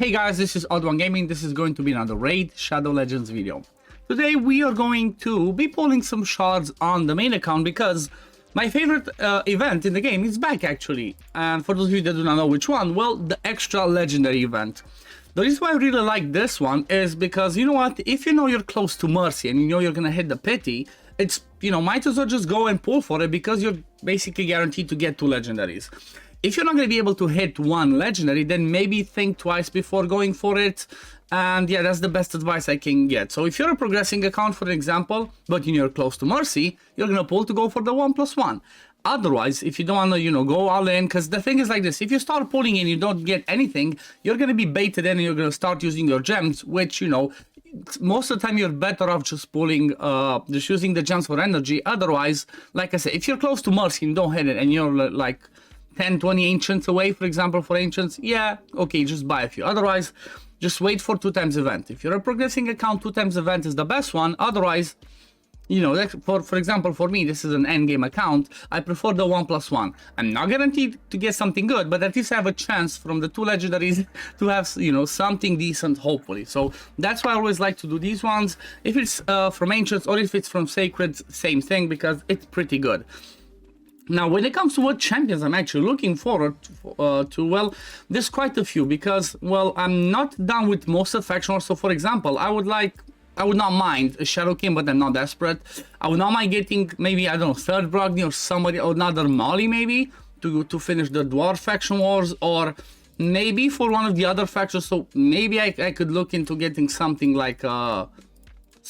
Hey guys, this is OddOneGaming. This is going to be another Raid Shadow Legends video. Today we are going to be pulling some shards on the main account because my favorite event in the game is back actually. And for those of you that do not know which one, well, the extra legendary event. The reason why I really like this one is because, you know what, if you know you're close to Mercy and you know you're gonna hit the pity, it's, you know, might as well just go and pull for it because you're basically guaranteed to get 2 legendaries. If you're not going to be able to hit 1 legendary, then maybe think twice before going for it. And yeah, that's the best advice I can get. So if you're a progressing account, for example, but you're close to Mercy, you're going to pull to go for the 1+1. Otherwise, if you don't want to, you know, go all in, because the thing is like this, if you start pulling and you don't get anything, you're going to be baited in and you're going to start using your gems, which, you know, most of the time you're better off just pulling, just using the gems for energy. Otherwise, like I said, if you're close to Mercy and don't hit it and you're like 10-20 ancients away, for example, for ancients, yeah, okay, just buy a few. Otherwise, just wait for 2 times event. If you're a progressing account, 2 times event is the best one. Otherwise, you know, for example, for me, this is an endgame account. I prefer the 1+1. I'm not guaranteed to get something good, but at least I have a chance from the 2 legendaries to have, you know, something decent, hopefully. So that's why I always like to do these ones. If it's from ancients or if it's from sacred, same thing, because it's pretty good. Now, when it comes to what champions I'm actually looking forward to, well, there's quite a few because, well, I'm not done with most of faction. So, for example, I would not mind a Shadow King, but I'm not desperate. I would not mind getting maybe, I don't know, 3rd Brogni or somebody, or another Molly maybe, to finish the Dwarf faction wars, or maybe for one of the other factions. So maybe I could look into getting something like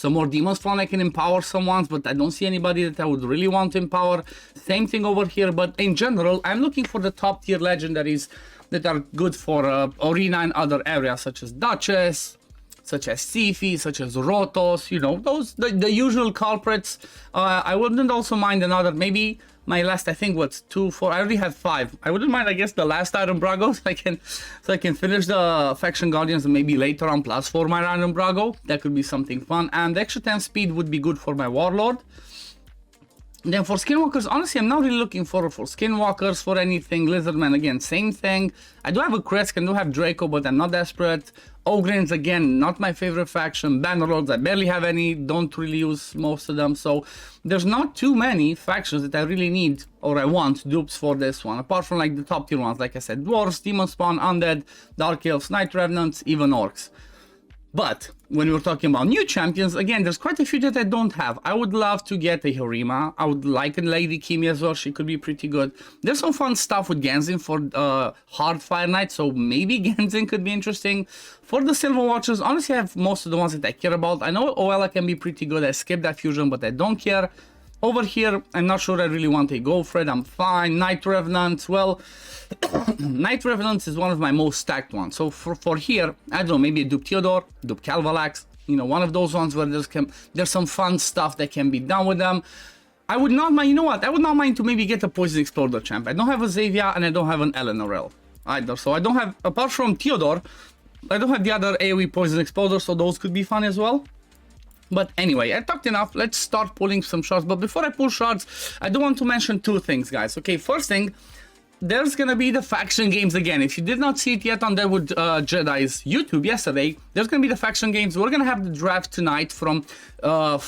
some more demons spawn. I can empower some ones, but I don't see anybody that I would really want to empower. Same thing over here, but in general, I'm looking for the top tier legendaries that are good for Arena and other areas, such as Duchess, such as Sifi, such as Rotos, you know, those, the usual culprits. I wouldn't also mind another, maybe my last, I think, what's 2, 4, I already have 5. I wouldn't mind, I guess, the last Iron Brago, so I can finish the Faction Guardians and maybe later on +4 my Iron Brago. That could be something fun. And the extra 10 speed would be good for my Warlord. Then for Skinwalkers, honestly, I'm not really looking forward for Skinwalkers, for anything. Lizardman, again, same thing. I do have a Kresk, I do have Draco, but I'm not desperate. Ogryns, again, not my favorite faction. Bannerlords, I barely have any, don't really use most of them. So there's not too many factions that I really need or I want dupes for this one. Apart from like the top tier ones, like I said, Dwarves, Demon Spawn, Undead, Dark Elves, Night Revenants, even Orcs. But when we're talking about new champions, again, there's quite a few that I don't have. I would love to get a Harima. I would like a Lady Kimi as well. She could be pretty good. There's some fun stuff with Genzin for Hard Fire Knight, so maybe Genzin could be interesting. For the Silver Watchers, honestly, I have most of the ones that I care about. I know Oella can be pretty good. I skipped that fusion, but I don't care. Over here, I'm not sure I really want to go for it. I'm fine. Night Revenant, well, Night Revenant is one of my most stacked ones. So for here, I don't know, maybe a Dupe Theodore, Dupe Calvalax, you know, one of those ones where there's some fun stuff that can be done with them. I would not mind, you know what, I would not mind to maybe get a Poison Exploder champ. I don't have a Xavier and I don't have an Eleanorel either. So I don't have, apart from Theodore, I don't have the other AoE Poison Exploder, so those could be fun as well. But anyway, I talked enough. Let's start pulling some shards. But before I pull shards, I do want to mention 2 things, guys. Okay, first thing, there's gonna be the faction games again. If you did not see it yet on Deadwood Jedi's YouTube yesterday, there's gonna be the faction games. We're gonna have the draft tonight from 5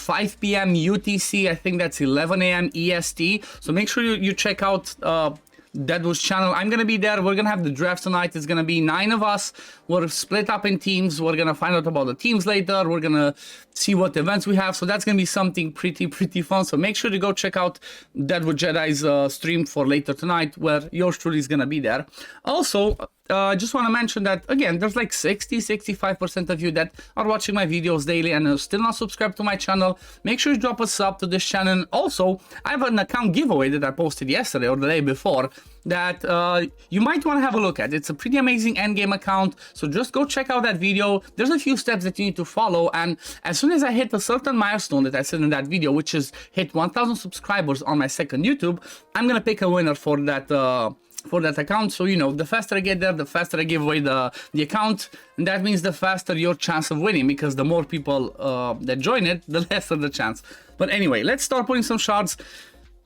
p.m. UTC. I think that's 11 a.m. EST. So make sure you check out Deadwood's channel. I'm gonna be there. We're gonna have the draft tonight. It's gonna be 9 of us. We're split up in teams. We're gonna find out about the teams later. We're gonna see what events we have. So that's gonna be something pretty fun. So make sure to go check out Deadwood Jedi's stream for later tonight, where yours truly is gonna be there. Also, I just want to mention that, again, there's like 60-65% of you that are watching my videos daily and are still not subscribed to my channel. Make sure you drop a sub to this channel. Also, I have an account giveaway that I posted yesterday or the day before that you might want to have a look at. It's a pretty amazing endgame account, so just go check out that video. There's a few steps that you need to follow, and as soon as I hit a certain milestone that I said in that video, which is hit 1,000 subscribers on my second YouTube, I'm gonna pick a winner for that account. So, you know, the faster I get there, the faster I give away the account, and that means the faster your chance of winning, because the more people that join it, the lesser the chance. But anyway, let's start putting some shards.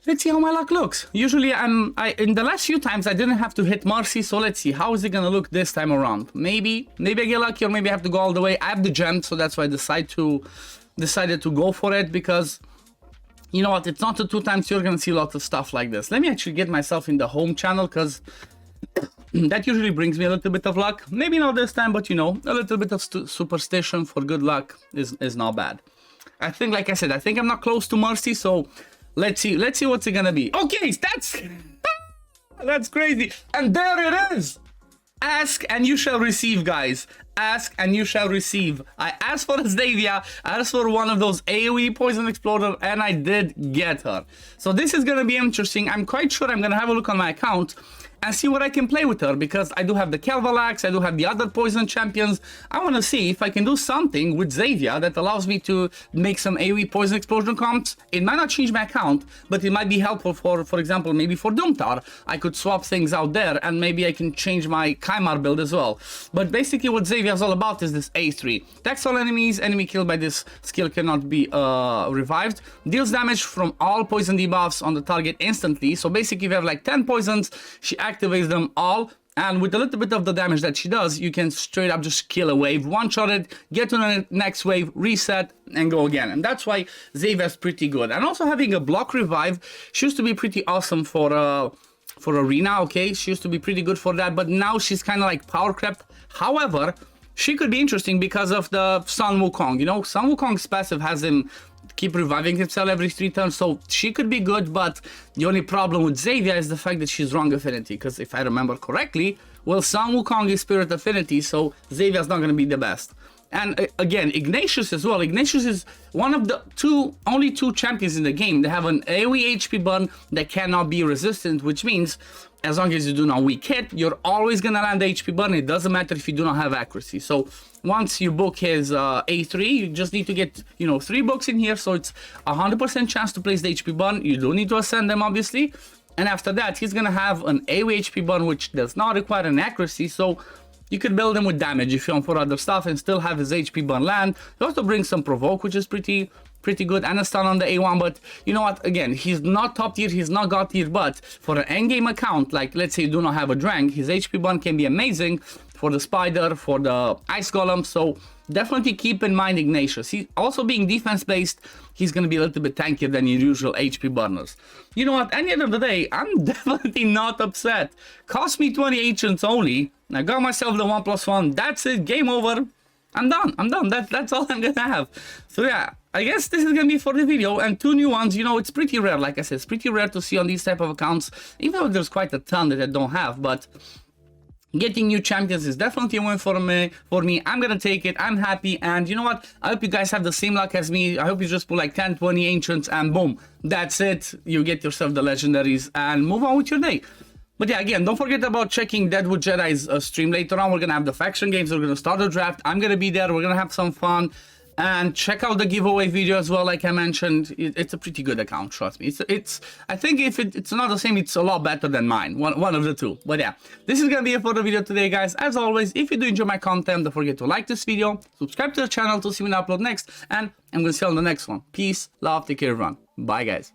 let's see how my luck looks. Usually in the last few times I didn't have to hit Mercy, so let's see how is it gonna look this time around. Maybe I get lucky, or maybe I have to go all the way. I have the gem, so that's why I decided to go for it, because you know what, it's not the 2 times you're gonna see lots of stuff like this. Let me actually get myself in the home channel, because that usually brings me a little bit of luck. Maybe not this time, but you know, a little bit of superstition for good luck is not bad. I think, like I said, I think I'm not close to Mercy, so let's see what's it gonna be. Okay, that's crazy. And there it is. Ask and you shall receive, guys. Ask and you shall receive. I asked for a Xavier, I asked for one of those AoE poison exploder, and I did get her. So this is gonna be interesting. I'm quite sure I'm gonna have a look on my account and see what I can play with her, because I do have the Calvalax, I do have the other poison champions. I want to see if I can do something with Xavier that allows me to make some AoE poison explosion comps. It might not change my account, but it might be helpful for example, maybe for Doomtar. I could swap things out there, and maybe I can change my Kymar build as well. But basically what Xavier is all about is this A3. Attacks all enemies, enemy killed by this skill cannot be revived. Deals damage from all poison debuffs on the target instantly. So basically if you have like 10 poisons, she activates them all, and with a little bit of the damage that she does, you can straight up just kill a wave, one-shot it, get to the next wave, reset, and go again. And that's why Xavier's pretty good. And also having a block revive, she used to be pretty awesome for Arena, okay? She used to be pretty good for that, but now she's kind of like power crept. However, she could be interesting because of the Sun Wukong. You know, Sun Wukong's passive has him keep reviving himself every 3 turns, so she could be good, but the only problem with Xavier is the fact that she's wrong affinity, because if I remember correctly, well, Sun Wukong is spirit affinity, so Xavier's not going to be the best. And again, Ignatius as well. Ignatius is one of the only two champions in the game that have an AoE HP burn that cannot be resistant, which means as long as you do not weak hit, you're always gonna land the HP burn. It doesn't matter if you do not have accuracy. So once you book his A3, you just need to get, you know, 3 books in here, so it's 100% chance to place the HP burn. You do need to ascend them, obviously. And after that, he's gonna have an AoE HP burn, which does not require an accuracy, so you could build him with damage if you want for other stuff and still have his HP burn land. He also brings some provoke, which is pretty good, and a stun on the A1, but you know what, again, he's not top tier, he's not god tier, but for an endgame account, like let's say you do not have a Drang, his HP burn can be amazing for the Spider, for the Ice Golem, so definitely keep in mind Ignatius. He also being defense based, he's gonna be a little bit tankier than your usual HP burners. You know what, at the end of the day, I'm definitely not upset. Cost me 20 ancients only, I got myself the 1+1, that's it, game over. I'm done. That's all I'm gonna have. So yeah, I guess this is gonna be for the video, and 2 new ones. You know, it's pretty rare, like I said, it's pretty rare to see on these type of accounts, even though there's quite a ton that I don't have, but getting new champions is definitely a win for me. I'm gonna take it, I'm happy, and you know what, I hope you guys have the same luck as me. I hope you just put like 10, 20 ancients, and boom, that's it. You get yourself the legendaries, and move on with your day. But yeah, again, don't forget about checking Deadwood Jedi's stream later on. We're going to have the faction games. We're going to start a draft. I'm going to be there. We're going to have some fun. And check out the giveaway video as well, like I mentioned. It's a pretty good account, trust me. I think if it's not the same, it's a lot better than mine. One of the two. But yeah, this is going to be it for the video today, guys. As always, if you do enjoy my content, don't forget to like this video, subscribe to the channel to see when I upload next. And I'm going to see you on the next one. Peace, love, take care, everyone. Bye, guys.